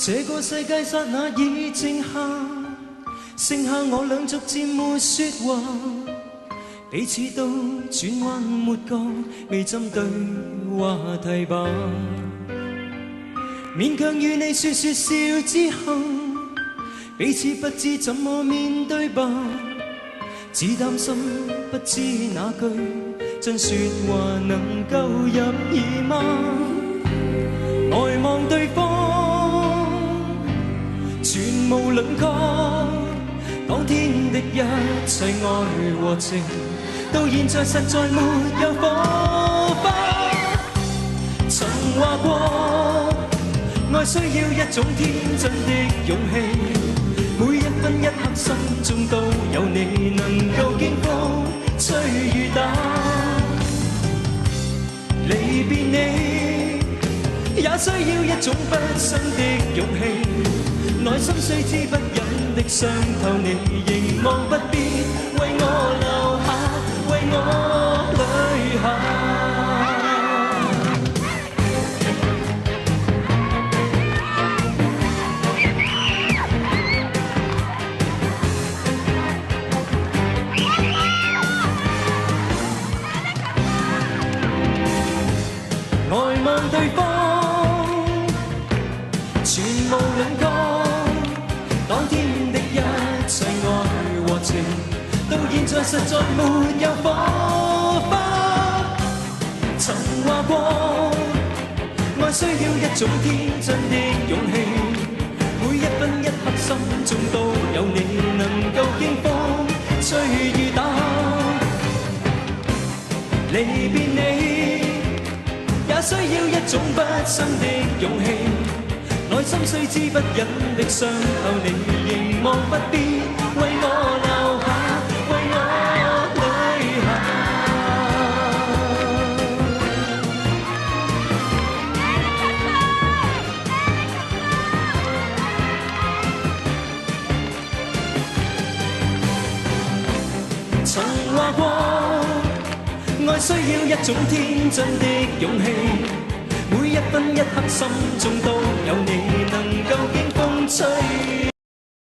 這個世界剎那已靜下，剩下我倆逐漸沒說話，彼此都轉彎抹角，未針對話題吧。勉強與你說說笑之後，彼此不知怎麼面對吧，只擔心不知哪句真說話能夠入耳嗎？呆望對方全無輪廓，當天的一切愛和情，到現在實在沒有火花。曾話過愛需要一種天真的勇氣，每一分一刻心中都有你，能夠經風吹雨打。離別你也需要一種不生的勇氣，內心雖知不忍的傷透你，凝望不必為我留下，為我淚下。呆望對方全無輪廓，當天的一切愛和情，到現在實在沒有火花。曾話過愛需要一種天真的勇氣，每一分一刻心中都有你，能夠經風吹雨打。離別你也需要一種不生的勇氣，內心雖知不忍的傷透你，凝望不必為我留下，為我淚下。曾話過愛需要一種天真的勇氣，每一分一刻心中都有你，能夠經風吹。